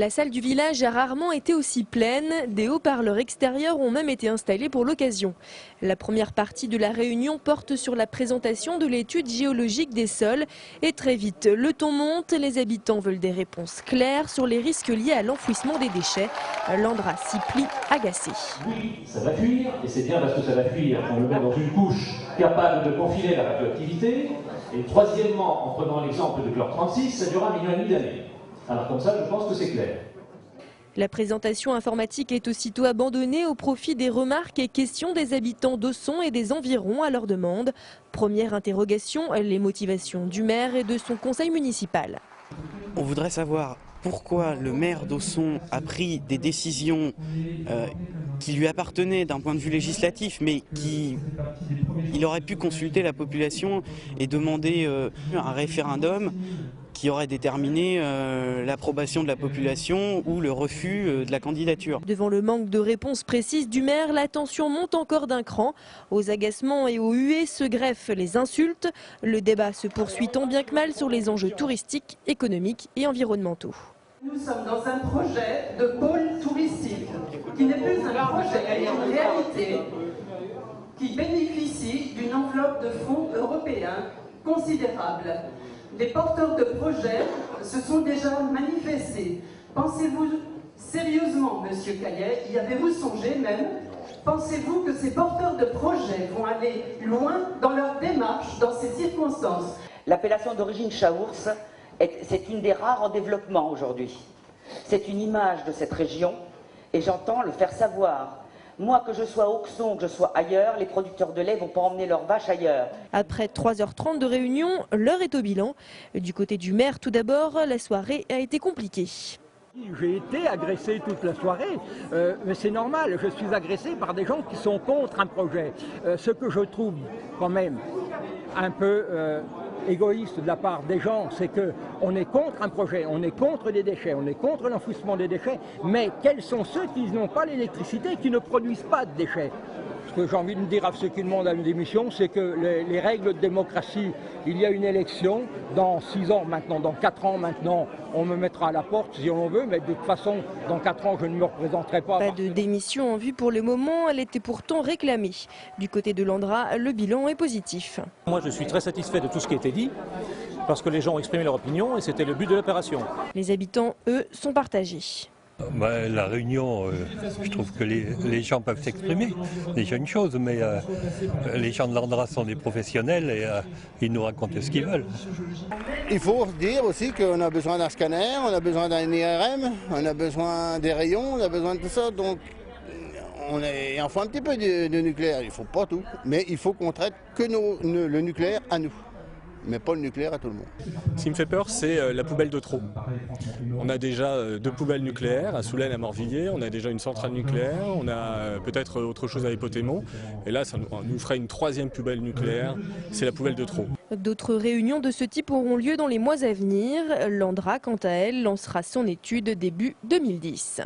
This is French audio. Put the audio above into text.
La salle du village a rarement été aussi pleine. Des haut-parleurs extérieurs ont même été installés pour l'occasion. La première partie de la réunion porte sur la présentation de l'étude géologique des sols. Et très vite, le ton monte. Les habitants veulent des réponses claires sur les risques liés à l'enfouissement des déchets. Landra s'y plie agacé. Oui, ça va fuir, et c'est bien parce que ça va fuir qu'on le met dans une couche capable de confiner la radioactivité. Et troisièmement, en prenant l'exemple de Chlore 36, ça durera 1,5 million d'années. Alors comme ça, je pense que c'est clair. La présentation informatique est aussitôt abandonnée au profit des remarques et questions des habitants d'Ausson et des environs à leur demande. Première interrogation, les motivations du maire et de son conseil municipal. On voudrait savoir pourquoi le maire d'Ausson a pris des décisions qui lui appartenaient d'un point de vue législatif, mais il aurait pu consulter la population et demander un référendum qui aurait déterminé l'approbation de la population ou le refus de la candidature. Devant le manque de réponses précises du maire, la tension monte encore d'un cran. Aux agacements et aux huées se greffent les insultes. Le débat se poursuit tant bien que mal sur les enjeux touristiques, économiques et environnementaux. Nous sommes dans un projet de pôle touristique qui n'est plus un projet, mais une réalité qui bénéficie d'une enveloppe de fonds européens considérable. Les porteurs de projets se sont déjà manifestés. Pensez-vous sérieusement, Monsieur Caillet, y avez-vous songé même? Pensez-vous que ces porteurs de projets vont aller loin dans leur démarche dans ces circonstances? L'appellation d'origine Chaours, c'est une des rares en développement aujourd'hui. C'est une image de cette région et j'entends le faire savoir. Moi, que je sois à Auxon, que je sois ailleurs, les producteurs de lait ne vont pas emmener leurs vaches ailleurs. Après 3h30 de réunion, l'heure est au bilan. Du côté du maire, tout d'abord, la soirée a été compliquée. J'ai été agressé toute la soirée, mais c'est normal, je suis agressé par des gens qui sont contre un projet. Ce que je trouve quand même un peu égoïste de la part des gens, c'est qu'on est contre un projet, on est contre des déchets, on est contre l'enfouissement des déchets, mais quels sont ceux qui n'ont pas l'électricité, qui ne produisent pas de déchets? Ce que j'ai envie de dire à ceux qui demandent à une démission, c'est que les règles de démocratie, il y a une élection, dans 6 ans maintenant, dans 4 ans maintenant, on me mettra à la porte si on veut, mais de toute façon, dans 4 ans, je ne me représenterai pas. Pas de démission en vue pour le moment, elle était pourtant réclamée. Du côté de Landra, le bilan est positif. Moi, je suis très satisfait de tout ce qui a été dit, parce que les gens ont exprimé leur opinion et c'était le but de l'opération. Les habitants, eux, sont partagés. La réunion, je trouve que les gens peuvent s'exprimer, déjà une chose, mais les gens de Landra sont des professionnels et ils nous racontent ce qu'ils veulent. Il faut dire aussi qu'on a besoin d'un scanner, on a besoin d'un IRM, on a besoin des rayons, on a besoin de tout ça, donc il en faut un petit peu de nucléaire, il ne faut pas tout, mais il faut qu'on traite que le nucléaire à nous. Mais pas le nucléaire à tout le monde. Ce qui me fait peur, c'est la poubelle de trop. On a déjà 2 poubelles nucléaires, à Soulaine, à Morvilliers, on a déjà une centrale nucléaire, on a peut-être autre chose à Hypotémont, et là, ça nous ferait une 3e poubelle nucléaire, c'est la poubelle de trop. D'autres réunions de ce type auront lieu dans les mois à venir. Landra, quant à elle, lancera son étude début 2010.